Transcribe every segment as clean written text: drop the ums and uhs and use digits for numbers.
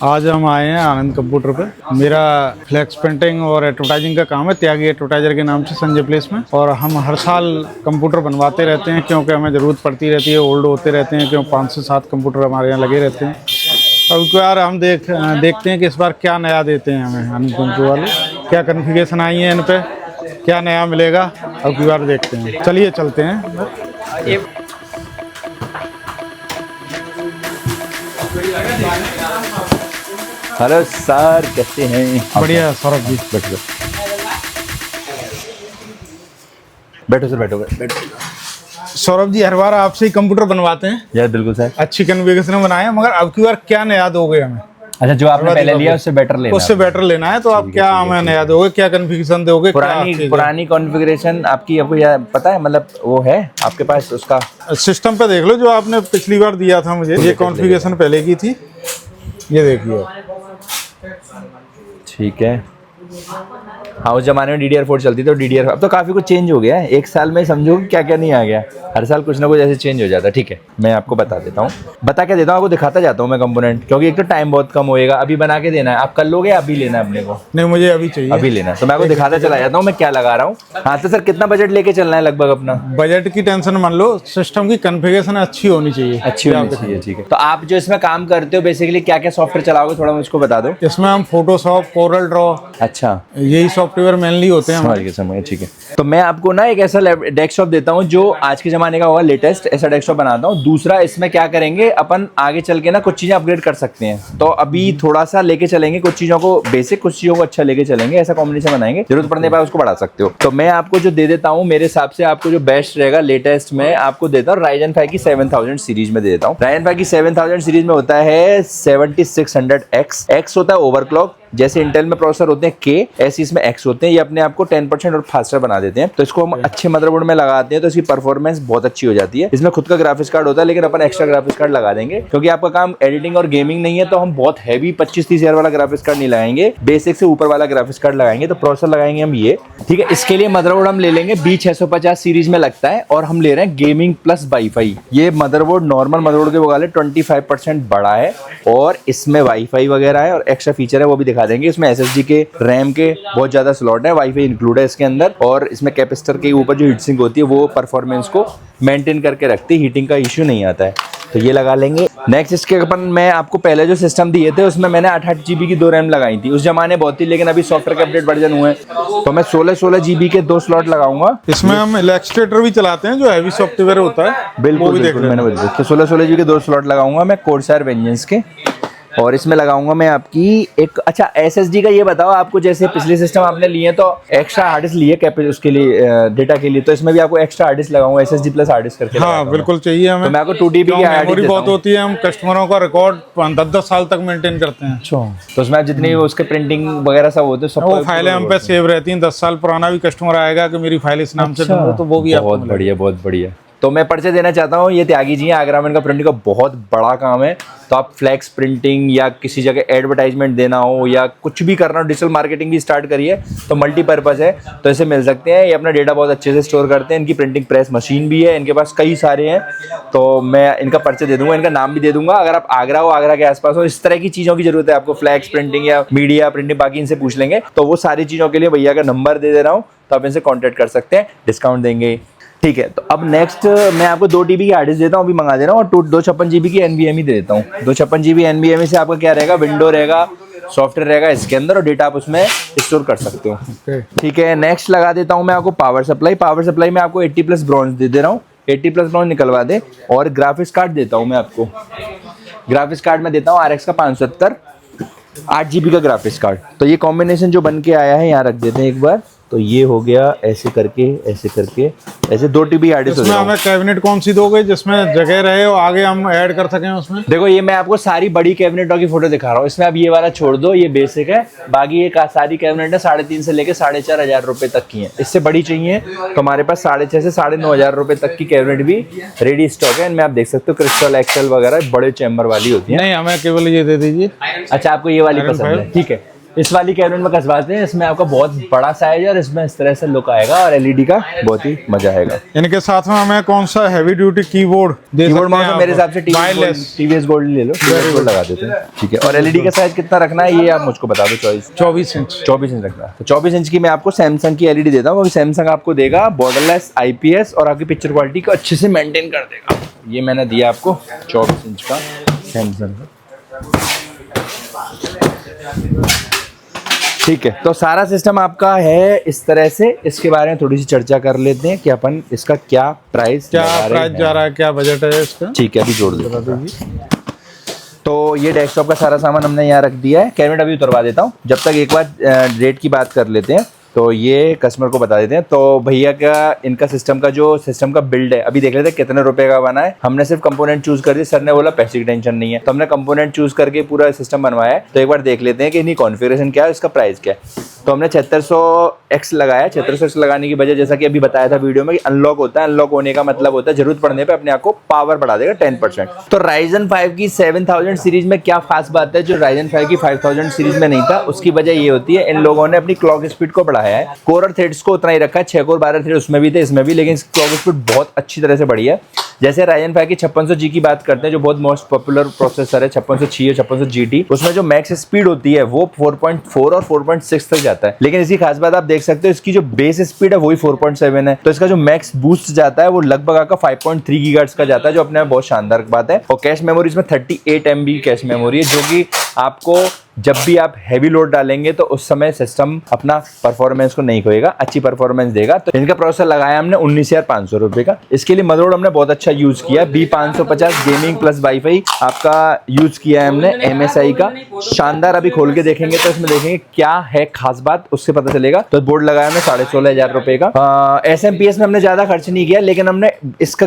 आज हम आए हैं आनंद कंप्यूटर पे। मेरा फ्लैक्स प्रिंटिंग और एडवर्टाइजिंग का काम है त्यागी एडवर्टाइजर के नाम से संजय प्लेस में। और हम हर साल कंप्यूटर बनवाते रहते हैं क्योंकि हमें ज़रूरत पड़ती रहती है, ओल्ड होते रहते हैं, क्यों 5 से 7 कंप्यूटर हमारे यहाँ लगे रहते हैं। अब की बार हम देखते हैं कि इस बार क्या नया देते हैं हमें आनंद कंप्यूटर वाले, क्या कन्फिगरेशन आई है इन पर, क्या नया मिलेगा। अब की बार देखते हैं, चलिए चलते हैं। हेलो सर, कैसे हैं? बढ़िया सौरभ जी। बैठो बैठो सर, बैठो। सौरभ जी, हर बार आपसे ही कंप्यूटर बनवाते हैं। यार बिल्कुल सर, अच्छी कन्फिगरेशन बनाए, मगर अब की बार क्या नया दोगे हमें? अच्छा, जो आपने पहले लिया उससे बेटर लेना, उससे बेटर लेना है। तो आप क्या हमें नया दोगे, क्या कन्फिगरेशन दोगे? पुरानी कॉन्फ़िगरेशन आपकी आपको यार पता है, मतलब वो है आपके पास उसका सिस्टम पे देख लो जो आपने पिछली बार दिया था मुझे। ये कॉन्फ़िगरेशन पहले की थी, ये देखिए। ठीक है। हाँ, उस जमाने में DDR4 चलती थी, तो DDR अब तो काफ़ी कुछ चेंज हो गया है। एक साल में समझो कि क्या क्या नहीं आ गया। हर साल कुछ ना कुछ ऐसे चेंज हो जाता है। ठीक है, मैं आपको बता देता हूँ, आपको दिखाता जाता हूँ मैं कंपोनेंट, क्योंकि एक तो टाइम बहुत कम होएगा। अभी बना के देना है, आप कल लोगे? अभी लेना है अपने को? नहीं, मुझे अभी चाहिए, अभी लेना है। तो मैं आपको दिखाता चला जाता हूँ मैं क्या लगा रहा हूँ। हाँ तो सर, कितना बजट लेके चलना है लगभग अपना? बजट की टेंशन मान लो, सिस्टम की कन्फिगरेशन अच्छी होनी चाहिए। अच्छी होनी चाहिए, ठीक है। तो आप जो इसमें काम करते हो बेसिकली क्या क्या सॉफ्टवेयर चलाओगे, थोड़ा मुझको बता दो। इसमें हम फोटोशॉप, कोरल ड्रॉ, अच्छा, यही सॉफ्टवेयर मेनली होते हैं। समझ, ठीक है। तो मैं आपको ना एक ऐसा डेस्कटॉप देता हूँ जो आज के जमाने का होगा, लेटेस्ट ऐसा डेस्कटॉप बनाता हूँ। दूसरा, इसमें क्या करेंगे अपन आगे चल के ना कुछ चीजें अपग्रेड कर सकते हैं। तो अभी थोड़ा सा लेके चलेंगे, कुछ चीजों को बेसिक, कुछ चीजों को अच्छा लेके चलेंगे। ऐसा कॉम्बिनेशन बनाएंगे, जरूरत पड़ने पर उसको बढ़ा सकते हो। तो मैं आपको जो दे देता हूँ, मेरे हिसाब से आपको जो बेस्ट रहेगा लेटेस्ट में आपको देता हूँ Ryzen 5 की 7000 सीरीज में दे देता हूँ। Ryzen 5 की 7000 सीरीज में होता है 7600X। X होता है ओवरक्लॉक, जैसे इंटेल में प्रोसेसर होते हैं K, ऐसे इसमें X होते हैं। ये अपने आप को 10% और फास्टर बना देते हैं। तो इसको हम अच्छे मदरबोर्ड में लगाते हैं तो इसकी परफॉर्मेंस बहुत अच्छी हो जाती है। इसमें खुद का ग्राफिक्स कार्ड होता है, लेकिन अपन एक्स्ट्रा ग्राफिक्स कार्ड लगा देंगे, क्योंकि आपका काम एडिटिंग और गेमिंग नहीं है। तो हम बहुत हैवी 25-30 हजार वाला ग्राफिक्स कार्ड नहीं लगाएंगे, बेसिक से ऊपर वाला ग्राफिक्स कार्ड लगाएंगे। तो प्रोसेसर लगाएंगे हम ये, ठीक है। इसके लिए मदरबोर्ड हम ले लेंगे B650 सीरीज में लगता है, और हम ले रहे हैं गेमिंग प्लस वाईफाई। ये मदरबोर्ड नॉर्मल मदरबोर्ड के मुकाबले 25% बड़ा है, और इसमें वाईफाई वगैरह है और एक्स्ट्रा फीचर है, वो भी दिखा देंगे। इसमें SSD के, रैम के बहुत ज्यादा स्लॉट है, वाईफाई इंक्लूड है इसके अंदर। और इसमें कैपेसिटर के ऊपर जो हीट सिंक होती है वो परफॉर्मेंस को मेंटेन करके रखती है, हीटिंग का इश्यू नहीं आता है। तो ये लगा लेंगे। नेक्स्ट इसके अपन, मैं आपको पहले जो सिस्टम दिए थे उसमें मैंने 8-8 GB की 2 रैम लगाई थी। उस जमाने बहुत थी, लेकिन अभी सॉफ्टवेयर के अपडेट वर्जन हुए हैं तो मैं 16 GB के 2 स्लॉट लगाऊंगा। इसमें हम इलस्ट्रेटर भी चलाते हैं जो हैवी सॉफ्टवेयर होता है, बिल्कुल मैंने बोल दिया। तो 16 GB के 2 स्लॉट लगाऊंगा मैं कोर्सर वेंजेंस के, और इसमें लगाऊंगा मैं आपकी एक, अच्छा SSD का ये बताओ आपको, जैसे पिछले सिस्टम आपने लिए तो एक्स्ट्रा हार्ड डिस्क लिए कैपेसिटी उसके लिए, डेटा के लिए, तो इसमें भी आपको एक्स्ट्रा हार्ड डिस्क लगाऊंगा, SSD प्लस हार्ड डिस्क करके। हाँ बिल्कुल चाहिए हमें। तो मैं आपको 2 TB की मेमोरी बहुत होती है, हम कस्टमरों का रिकॉर्ड 10-10 साल तक मेंटेन करते हैं। अच्छा, तो उसमें जितनी उसके प्रिंटिंग वगैरह सब होते हैं, सब वो फाइलें हम पे सेव रहती हैं। 10 साल पुराना भी कस्टमर आएगा कि मेरी फाइल इस नाम से, तो वो भी बहुत बढ़िया, बहुत बढ़िया। तो मैं परिचय देना चाहता हूँ, ये त्यागी जी हैं आगरा में। इनका प्रिंटिंग का बहुत बड़ा काम है। तो आप फ्लैक्स प्रिंटिंग या किसी जगह एडवर्टाइजमेंट देना हो या कुछ भी करना हो, डिजिटल मार्केटिंग भी स्टार्ट करिए तो मल्टीपर्पज़ है, तो ऐसे मिल सकते हैं। ये अपना डेटा बहुत अच्छे से स्टोर करते हैं। इनकी प्रिंटिंग प्रेस मशीन भी है, इनके पास कई सारे हैं। तो मैं इनका परिचय दे दूंगा, इनका नाम भी दे दूंगा। अगर आप आगरा हो, आगरा के आसपास हो, इस तरह की चीज़ों की जरूरत है आपको, फ्लैक्स प्रिंटिंग या मीडिया प्रिंटिंग, बाकी इनसे पूछ लेंगे। तो वो सारी चीज़ों के लिए भैया का नंबर दे रहा हूँ, तो आप इनसे कॉन्टैक्ट कर सकते हैं, डिस्काउंट देंगे, ठीक है। तो अब नेक्स्ट मैं आपको 2 TB की हार्ड डिस्क देता हूँ, अभी मंगा दे रहा हूँ, और 256 GB की NVMe दे देता हूँ। 256 GB NVMe से आपका क्या रहेगा, विंडो रहेगा, सॉफ्टवेयर रहेगा इसके अंदर, और डेटा आप उसमें स्टोर कर सकते हो, ठीक है। नेक्स्ट लगा देता हूँ मैं आपको पावर सप्लाई। पावर सप्लाई में आपको 80+ ब्रॉन्ज दे रहा हूँ, 80+ ब्रॉन्ज निकलवा दे। और ग्राफिक्स कार्ड देता हूँ मैं आपको, ग्राफिक्स कार्ड में देता हूँ RX का 570, 8 GB का ग्राफिक्स कार्ड। तो ये कॉम्बिनेशन जो बन के आया है, यहाँ रख देते हैं एक बार। तो ये हो गया ऐसे करके, ऐसे 2 TB हार्ड डिस्क। इसमें हमें कैबिनेट कौन सी दोगे जिसमें जगह रहे और आगे हम ऐड कर सकें उसमें? देखो, ये मैं आपको सारी बड़ी कैबिनेटों की फोटो दिखा रहा हूँ। इसमें आप ये वाला छोड़ दो, ये बेसिक है। बाकी ये सारी कैबिनेट है 3.5 से लेके 4.5 हजार रुपए तक की है। इससे बड़ी चाहिए तो हमारे पास 6.5 से 9.5 हजार रुपए तक की कैबिनेट भी रेडी स्टॉक है। इनमें आप देख सकते हो क्रिस्टल, एक्सेल वगैरह बड़े चैम्बर वाली होती है। नहीं, हमें केवल ये दे दीजिए। अच्छा, आपको ये वाली पसंद है, ठीक है। इस वाली कैबिनेट में कसवाते हैं, इसमें आपका बहुत बड़ा साइज है और इसमें इस तरह से लुक आएगा और एलईडी का बहुत ही मजा आएगा। इनके साथ में हमें कौन सा हैवी ड्यूटी कीबोर्ड दे कीबोर्ड सकते हैं में तो आप? मेरे हिसाब से टीवीएस गोल्ड ले लो, टीवीएस गोल्ड लगा देते हैं, ठीक है। और एलईडी का साइज कितना रखना है ये आप मुझको बता दो। 24 इंच 24 इंच रखना है। तो 24 इंच की मैं आपको सैमसंग की एलईडी देता हूँ, सैमसंग आपको देगा बॉर्डरलेस आईपीएस और आपकी पिक्चर क्वालिटी को अच्छे से मेंटेन कर देगा। ये मैंने दिया आपको 24 इंच का सैमसंग का, ठीक है। तो सारा सिस्टम आपका है इस तरह से। इसके बारे में थोड़ी सी चर्चा कर लेते हैं कि अपन इसका क्या प्राइस जा रहा है, क्या बजट है इसका, ठीक है, अभी जोड़ दो। तो ये डेस्कटॉप का सारा सामान हमने यहाँ रख दिया है। कैबिनेट अभी उतरवा देता हूँ, जब तक एक बार रेट की बात कर लेते हैं। तो ये कस्टमर को बता देते हैं। तो भैया का इनका सिस्टम का बिल्ड है, अभी देख लेते हैं कितने रुपए का बना है। हमने सिर्फ कंपोनेंट चूज कर दिए, सर ने बोला पैसे की टेंशन नहीं है, तो हमने कंपोनेंट चूज करके पूरा सिस्टम बनवाया है। तो एक बार देख लेते हैं कि इनकी कॉन्फ़िगरेशन क्या है, इसका प्राइस क्या है। तो हमने 7600X लगाया। 7600X लगाने की वजह जैसा कि अभी बताया था वीडियो में कि अनलॉक होता है। अनलॉक होने का मतलब होता है जरूरत पड़ने पे अपने आप को पावर बढ़ा देगा 10%। तो Ryzen 5 की 7000 सीरीज में क्या खास बात है जो Ryzen 5 की 5000 सीरीज में नहीं था, उसकी वजह ये होती है इन लोगों ने अपनी क्लॉक स्पीड को बढ़ाया है। कोर और थ्रेड्स को उतना ही रखा है, 6 कोर 12 थ्रेड उसमें भी थे इसमें भी, लेकिन क्लॉक स्पीड बहुत अच्छी तरह से बढ़ी है। जैसे Ryzen 5 की 5600G की बात करते हैं जो बहुत मोस्ट पॉपुलर प्रोसेसर है, 5606 और 5600GT, उसमें जो मैक्स स्पीड होती है वो 4.4 और 4.6 तक जाता है। लेकिन इसकी खास बात आप देख सकते हो, इसकी जो बेस स्पीड है वही 4.7 है। तो इसका जो मैक्स बूस्ट जाता है वो लगभग आपका 5.3 गीगाहर्ट्ज का जाता है, जो अपने आप बहुत शानदार बात है। और कैश मेमोरी इसमें 38 MB कैश मेमोरी है, जो कि आपको जब भी आप हैवी लोड डालेंगे तो उस समय सिस्टम अपना परफॉर्मेंस को नहीं खोएगा, अच्छी परफॉर्मेंस देगा। तो इनका प्रोसेसर लगाया हमने 19,500 रुपए का। इसके लिए मदरबोर्ड हमने बहुत अच्छा यूज किया, B550 गेमिंग प्लस वाईफाई आपका यूज किया है हमने, MSI का शानदार। अभी खोल के देखेंगे तो इसमें देखेंगे क्या है खास बात, उससे पता चलेगा। तो बोर्ड लगाया हमने 16,500 रुपए का। SMPS में हमने ज्यादा खर्च नहीं किया, लेकिन हमने इसका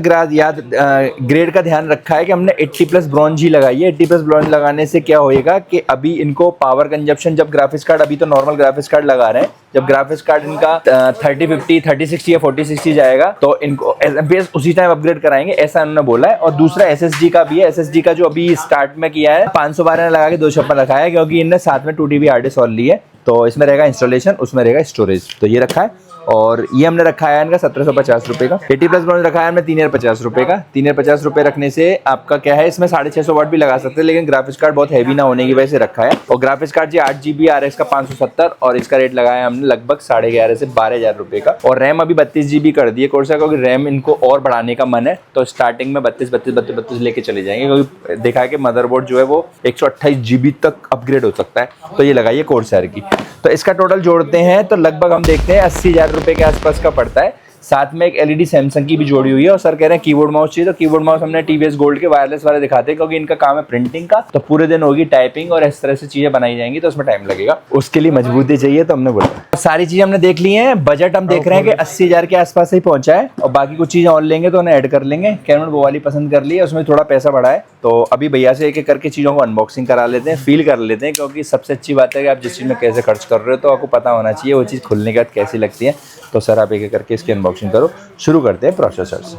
ग्रेड का ध्यान रखा है कि हमने 80+ ब्रॉन्ज ही लगाई है। 80+ ब्रॉन्ज लगाने से क्या होएगा कि अभी इनको पावर कंजप्शन, जब ग्राफिक्स कार्ड, अभी तो नॉर्मल ग्राफिक्स कार्ड लगा रहे हैं, जब ग्राफिक्स कार्ड इनका 3050, 3060 या 4060 जाएगा तो इनको SMPS उसी टाइम अपग्रेड कराएंगे, ऐसा उन्होंने बोला है। और दूसरा SSD का भी है। SSD का जो अभी स्टार्ट में किया है 512 लगा के 256 रखा है, क्योंकि इनने साथ में 2TB हार्ड डिस्क और ली है। तो इसमें रहेगा इंस्टॉलेशन, उसमें रहेगा स्टोरेज। तो ये रखा है। और ये हमने रखा है इनका 1750 रुपए का। 80+ ब्रॉन्ज रखा है हमने 3050 रुपए का। 3050 रुपए रखने से आपका क्या है, इसमें 650 वाट भी लगा सकते हैं, लेकिन ग्राफिक्स कार्ड बहुत हैवी ना होने की वजह से रखा है। और ग्राफिक्स कार्ड जी 8GB RX का 570, और इसका रेट लगाया हमने लगभग 11,500 से 12,000 रुपए का। और रैम अभी 32GB कर दिए कोर्सा, क्योंकि रैम इनको और बढ़ाने का मन है। तो स्टार्टिंग में 32 लेके चले जाएंगे, क्योंकि देखा है कि मदरबोर्ड जो है वो 128GB तक अपग्रेड हो सकता है। तो ये लगाइए कोर्सर की। तो इसका टोटल जोड़ते हैं तो लगभग हम देखते हैं 80,000 रुपए के आसपास का पड़ता है। साथ में एक एलईडी सैमसंग की भी जोड़ी हुई है। और सर कह रहे हैं कीबोर्ड माउस चाहिए, तो कीबोर्ड माउस हमने टीवीएस गोल्ड के वायरलेस वाले दिखाते हैं, क्योंकि इनका काम है प्रिंटिंग का, तो पूरे दिन होगी टाइपिंग और इस तरह से चीजें बनाई जाएंगी, तो उसमें टाइम लगेगा। उसके लिए मजबूती चाहिए, तो हमने बोला सारी चीजें हमने देख ली हैं। बजट हम देख रहे हैं कि 80,000 के आसपास ही पहुंचा है, और बाकी कुछ चीजें और लेंगे तो उन्हें ऐड कर लेंगे। कैमरा वो वाली पसंद कर ली है, उसमें थोड़ा पैसा बढ़ा है। तो अभी भैया से एक एक करके चीजों को अनबॉक्सिंग करा लेते हैं, फील कर लेते हैं, क्योंकि सबसे अच्छी बात है कि आप जिस चीज में कैसे खर्च कर रहे हो तो आपको पता होना चाहिए वो चीज खुलने के बाद कैसी लगती है। तो सर आप एक एक करके इसकी अनबॉक्सिंग करो। शुरू करते हैं प्रोसेसर से।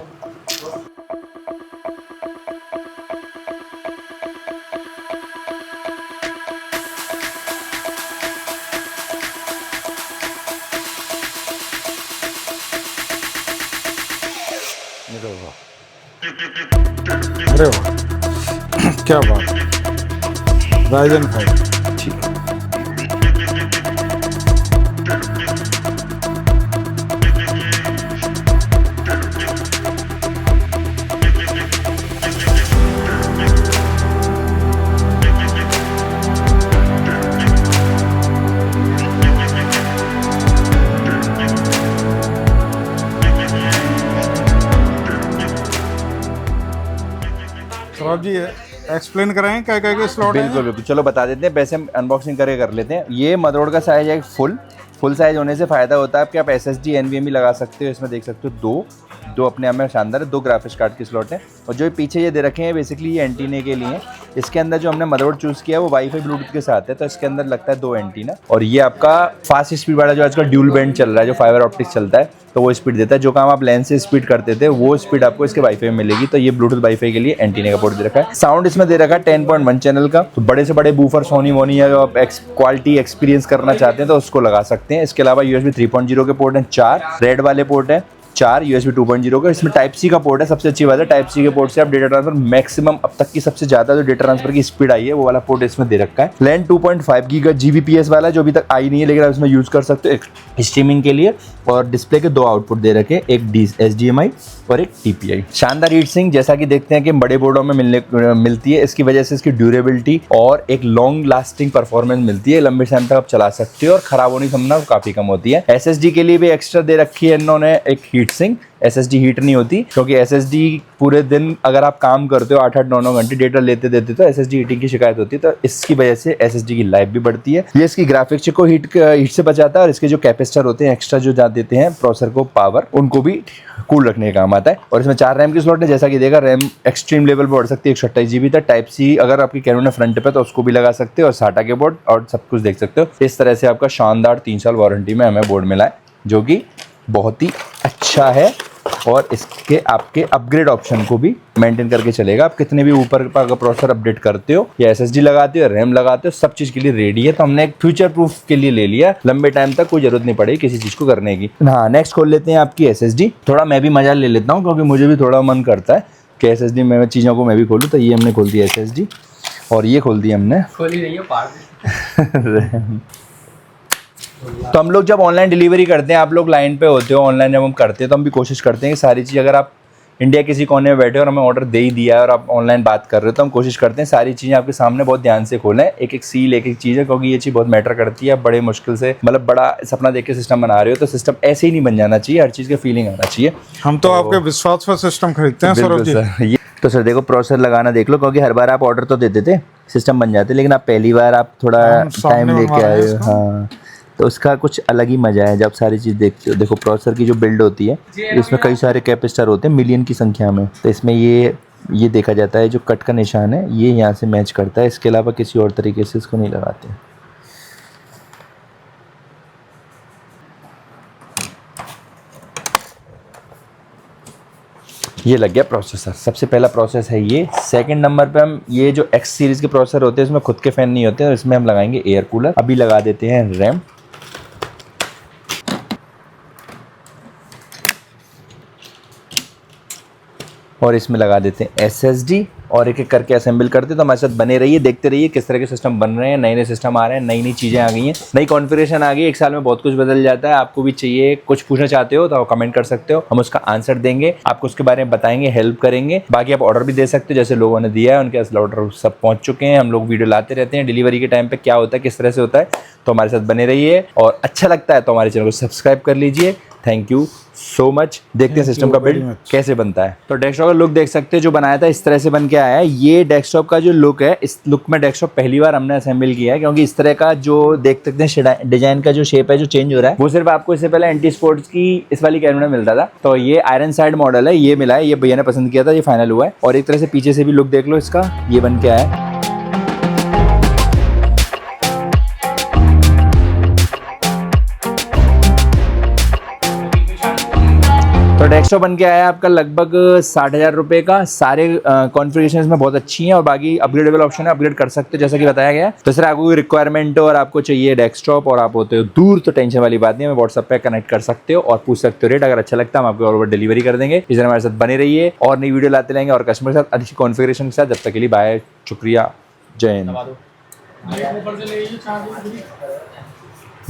अरे वाह क्या बात, Ryzen 5 ठीक है। सौरभ जी एक्सप्लेन कराएं क्या क्या के स्लॉट हैं? बिल्कुल बिल्कुल, चलो बता देते हैं। वैसे हम अनबॉक्सिंग करके कर लेते हैं। ये मदरबोर्ड का साइज है फुल साइज होने से फ़ायदा होता है कि आप SSD NVMe लगा सकते हो। इसमें देख सकते हो दो अपने आप में शानदार है, 2 ग्राफिक्स कार्ड की स्लॉट है। और जो पीछे ये दे रखे हैं बेसिकली ये एंटीना के लिए। इसके अंदर जो हमने मदरबोर्ड चूज़ किया है वो वाईफाई ब्लूटूथ के साथ है, तो इसके अंदर लगता है 2 एंटीना। और ये आपका फास्ट स्पीड वाला जो आजकल ड्यूल बैंड चल रहा है, जो फाइबर ऑप्टिक्स चलता है, तो वो स्पीड देता है। जो काम आप लेंस से स्पीड करते थे वो स्पीड आपको इसके वाईफाई में मिलेगी। तो ये ब्लूटूथ वाईफाई के लिए एंटीना का पोर्ट दे रखा है। साउंड इसमें दे रखा है 10.1 चैनल का। तो बड़े से बड़े बूफर सोनी मोनी या आप क्वालिटी एक्सपीरियंस करना चाहते हैं तो उसको लगा सकते हैं। इसके अलावा USB 3.0 के पोर्ट हैं 4, रेड वाले पोर्ट है 4, USB 2.0 का। इसमें टाइप सी का पोर्ट है। सबसे अच्छी बात है टाइप सी के पोर्ट से आप डेटा ट्रांसफर मैक्सिमम अब तक की सबसे ज्यादा जो डेटा ट्रांसफर की स्पीड आई है वो वाला पोर्ट इसमें दे रखा है। लैन 2.5 Gbps वाला जो अभी तक आई नहीं है, लेकिन आप इसमें यूज कर सकते हो एक स्ट्रीमिंग के लिए। और डिस्प्ले के 2 आउटपुट दे रखे हैं, एक HDMI और एक TPI। शानदार हीट सिंक जैसा कि देखते हैं कि बड़े बोर्डों में मिलती है। इसकी वजह से इसकी ड्यूरेबिलिटी और एक लॉन्ग लास्टिंग परफॉर्मेंस मिलती है। लंबे टाइम तक आप चला सकते हो और खराब होने की संभावना काफी कम होती है। SSD के लिए भी एक्स्ट्रा दे रखी है इन्होंने एक हीट सिंक। SSD हीट नहीं होती, क्योंकि SSD पूरे दिन अगर आप काम करते हो 8-8, 9-9 घंटे डेटा लेते देते तो SSD हीटिंग की शिकायत होती है। तो इसकी वजह से SSD की लाइफ भी बढ़ती है। ये इसकी ग्राफिक्स को हीट से बचाता है। और इसके जो कैपेसिटर होते हैं एक्स्ट्रा जो देते हैं प्रोसेसर को पावर, उनको भी कूल रखने का काम आता है। और इसमें 4 रैम की स्लॉट है। जैसा कि देखा रैम एक्सट्रीम लेवल पर बढ़ सकती है 128 GB तक। टाइप सी अगर आपकी कैनन है फ्रंट पे तो उसको भी लगा सकते हो, और SATA के बोर्ड और सब कुछ देख सकते हो। इस तरह से आपका शानदार 3 साल वारंटी में हमें बोर्ड मिला है, जो कि बहुत ही अच्छा है। और इसके आपके अपग्रेड ऑप्शन को भी मेंटेन करके चलेगा। आप कितने भी ऊपर का प्रोसेसर अपडेट करते हो या SSD लगाते हो, रैम लगाते हो, सब चीज के लिए रेडी है। तो हमने एक फ्यूचर प्रूफ के लिए ले लिया, लंबे टाइम तक कोई जरूरत नहीं पड़ेगी किसी चीज को करने की। हाँ, नेक्स्ट खोल लेते हैं आपकी SSD। थोड़ा मैं भी मजा ले लेता हूँ, क्योंकि मुझे भी थोड़ा मन करता है कि SSD में चीज़ों को मैं भी खोलूँ। तो ये हमने खोल दिया SSD, और ये खोल दिया हमने खोली नहीं है पार्ट। तो हम लोग जब ऑनलाइन डिलीवरी करते हैं, आप लोग लाइन पे होते हो, ऑनलाइन जब हम करते हैं तो हम भी कोशिश करते हैं कि सारी चीज़, अगर आप इंडिया किसी कोने में बैठे हो और हमें ऑर्डर दे ही दिया है और आप ऑनलाइन बात कर रहे हो, तो हम कोशिश करते हैं सारी चीज़ें आपके सामने बहुत ध्यान से खोलें, एक एक सील, एक एक चीज़ है, क्योंकि ये चीज़ बहुत मैटर करती है। बड़े मुश्किल से मतलब बड़ा सपना देख के सिस्टम बना रहे हो, तो सिस्टम ऐसे ही नहीं बन जाना चाहिए, हर चीज़ का फीलिंग आना चाहिए। हम तो आपके विश्वास पर सिस्टम खरीदते हैं सौरभ जी। सर ये तो सर देखो प्रोसेसर लगाना देख लो, क्योंकि हर बार आप ऑर्डर तो देते थे, सिस्टम बन जाते, लेकिन आप पहली बार आप थोड़ा टाइम लेके आए हो। हाँ, तो उसका कुछ अलग ही मजा है जब सारी चीज़ देखते हो। देखो प्रोसेसर की जो बिल्ड होती है, इसमें कई सारे कैपेसिटर होते हैं मिलियन की संख्या में। तो इसमें ये देखा जाता है जो कट का निशान है ये यहाँ से मैच करता है, इसके अलावा किसी और तरीके से इसको नहीं लगाते। ये लग गया प्रोसेसर। सबसे पहला प्रोसेस है ये। सेकंड नंबर पे हम ये जो X सीरीज़ के प्रोसेसर होते हैं इसमें खुद के फैन नहीं होते, और इसमें हम लगाएंगे एयर कूलर। अभी लगा देते हैं रैम, और इसमें लगा देते हैं SSD, और एक एक करके असेंबल करते हैं। तो हमारे साथ बने रहिए, देखते रहिए किस तरह के सिस्टम बन रहे हैं। नए नए सिस्टम आ रहे हैं, नई नई चीज़ें आ गई हैं, नई कॉन्फ़िगरेशन आ गई है। 1 साल में बहुत कुछ बदल जाता है। आपको भी चाहिए, कुछ पूछना चाहते हो तो कमेंट कर सकते हो, हम उसका आंसर देंगे, आपको उसके बारे में बताएंगे, हेल्प करेंगे। बाकी आप ऑर्डर भी दे सकते हो, जैसे लोगों ने दिया है उनके पास ऑर्डर सब पहुँच चुके हैं। हम लोग वीडियो लाते रहते हैं डिलीवरी के टाइम पर क्या होता है, किस तरह से होता है। तो हमारे साथ बने रहिए, और अच्छा लगता है तो हमारे चैनल को सब्सक्राइब कर लीजिए। Thank you so much. देखते हैं सिस्टम का बिल्ड कैसे बनता है। तो डेस्कटॉप का लुक देख सकते हैं, जो बनाया था इस तरह से बन के आया है। ये डेस्कटॉप का जो लुक है, इस लुक में डेस्कटॉप पहली बार हमने असेंबल किया है, क्योंकि इस तरह का जो देख सकते हैं डिजाइन का जो शेप है जो चेंज हो रहा है, वो सिर्फ आपको इससे पहले एंटी स्पोर्ट्स की इस वाली कैमरे में मिलता था। तो ये आयरन साइड मॉडल है, ये मिला है, ये भैया ने पसंद किया था, ये फाइनल हुआ है। और एक तरह से पीछे से भी लुक देख लो इसका, ये बन के आया है। तो डेस्कटॉप बन के आया आपका लगभग 60,000 रुपये का। सारे कॉन्फ़िगरेशन इसमें बहुत अच्छी हैं, और बाकी अपग्रेडेबल ऑप्शन है, अपग्रेड कर सकते हो जैसा कि बताया गया है। तो सर आपको कोई रिक्वायरमेंट हो और आपको चाहिए डेस्कटॉप और आप होते हो दूर, तो टेंशन वाली बात नहीं है, हमें व्हाट्सएप पे कनेक्ट कर सकते हो और पूछ सकते हो रेट। अगर अच्छा लगता है हम आपको और डिलीवरी कर देंगे। इस तरह हमारे साथ बने रहिए, और नई वीडियो लाते रहेंगे और कस्टमर के साथ अच्छी कॉन्फ़िगरेशन के साथ। जब तक के लिए बाय, शुक्रिया, जय हिंद।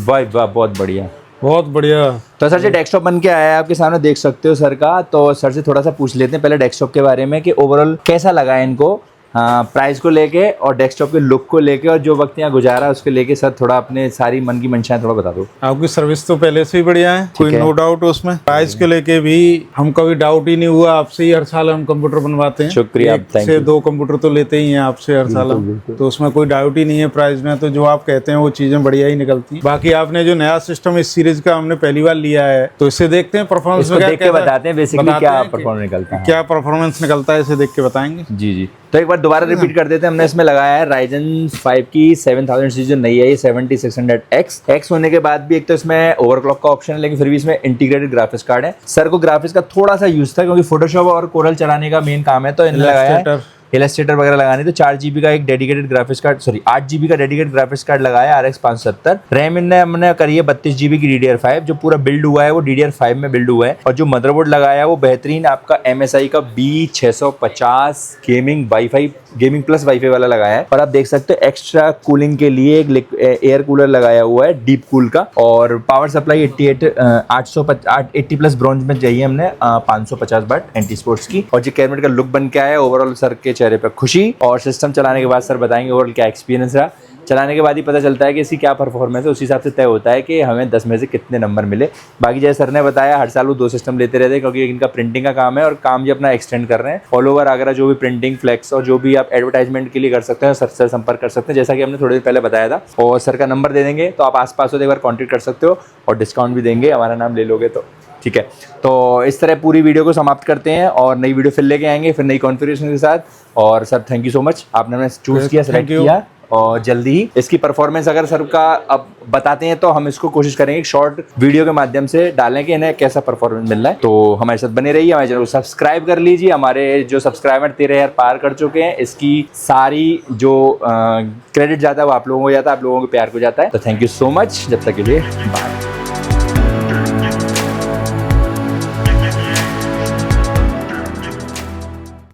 वाह वाह, बहुत बढ़िया, बहुत बढ़िया। तो सर जी डेस्कटॉप बन के आया है आपके सामने, देख सकते हो सर का। तो सर से थोड़ा सा पूछ लेते हैं पहले डेस्कटॉप के बारे में कि ओवरऑल कैसा लगा है इनको, हाँ, प्राइस को लेके और डेस्कटॉप के लुक को लेके और जो वक्त यहाँ गुजारा उसको लेके सर थोड़ा अपने सारी मन की मंशाएं थोड़ा बता दो। आपकी सर्विस तो पहले से ही बढ़िया है, कोई है। नो डाउट उसमें। प्राइस को लेके भी हम कभी डाउट ही नहीं हुआ, आपसे ही हर साल हम कंप्यूटर बनवाते हैं। शुक्रिया, एक thank से you। 2 कंप्यूटर तो लेते ही हैं आपसे हर साल हम, तो उसमें कोई डाउट ही नहीं है प्राइस में। तो जो आप कहते हैं वो चीजें बढ़िया ही निकलती हैं। बाकी आपने जो नया सिस्टम इस सीरीज का हमने पहली बार लिया है, तो इससे देखते हैं परफॉर्मेंस इसको देख के बताते हैं बेसिकली क्या परफॉर्मेंस निकलता है। क्या परफॉर्मेंस निकलता है, इसे देख के बताएंगे। जी जी, तो एक बार दोबारा रिपीट कर देते हैं। हमने इसमें लगाया है Ryzen 5 की 7000 सीरीज जो नई है, ये 7600X होने के बाद भी एक तो इसमें ओवरक्लॉक का ऑप्शन है, लेकिन फिर भी इसमें इंटीग्रेटेड ग्राफिक्स कार्ड है। सर को ग्राफिक्स का थोड़ा सा यूज था क्योंकि फोटोशॉप और कोरल चलाने का मेन काम है, तो इन्हें लगाया है इलस्ट्रेटर वगैरह लगानी। तो 4 GB का एक dedicated graphics card, sorry 8 GB का डेडिकेटेड ग्राफिक्स कार्ड लगाया है RX 570। रैम इनने हमने करी है 32 GB की DDR5, जो पूरा बिल्ड हुआ है वो DDR5 में बिल्ड हुआ है। और जो मदरबोर्ड लगाया है वो बेहतरीन आपका MSI का B650 गेमिंग प्लस वाईफाई वाला लगाया है। और आप देख सकते हो एक्स्ट्रा कूलिंग के लिए एक एयर कूलर लगाया हुआ है डीप कूल का। और पावर सप्लाई 80 प्लस ब्रॉन्ज में चाहिए हमने 550 वाट एंटी स्पोर्ट्स की। और जो कैबिनेट का लुक बन के आया ओवरऑल सर के चेहरे पे खुशी। और सिस्टम चलाने के बाद सर बताएंगे ओवरऑल क्या एक्सपीरियंस रहा। चलाने के बाद ही पता चलता है कि इसकी क्या परफॉर्मेंस है, उसी हिसाब से तय होता है कि हमें 10 में से कितने नंबर मिले। बाकी जैसे सर ने बताया हर साल वो 2 सिस्टम लेते रहते हैं क्योंकि इनका प्रिंटिंग का काम है और काम भी अपना एक्सटेंड कर रहे हैं। ऑल ओवर आगरा जो भी प्रिंटिंग, फ्लेक्स और जो भी आप एडवर्टाइजमेंट के लिए कर सकते हैं सर से संपर्क कर सकते हैं, जैसा कि हमने थोड़ी देर पहले बताया था। और सर का नंबर दे देंगे, तो आप आसपास हो तो एक बार कॉन्टेक्ट कर सकते हो और डिस्काउंट भी देंगे, हमारा नाम ले लोगे तो ठीक है। तो इस तरह पूरी वीडियो को समाप्त करते हैं और नई वीडियो फिर लेके आएंगे, फिर नई कॉन्फ़िगरेशन के साथ। और sir thank you so much, आपने हमें चूज़ किया, सेलेक्ट किया। और जल्दी ही इसकी परफॉर्मेंस अगर सर का अब बताते हैं तो हम इसको कोशिश करेंगे एक शॉर्ट वीडियो के माध्यम से डालने कि इन्हें कैसा परफॉर्मेंस मिल रहा है। तो हमारे साथ बने रहिए, हमारे चैनल को सब्सक्राइब कर लीजिए। हमारे जो सब्सक्राइबर 13,000 पार कर चुके हैं, इसकी सारी जो क्रेडिट जाता है वो आप लोगों को जाता है, आप लोगों के प्यार को जाता है। तो थैंक यू सो मच, जब तक के लिए बाय।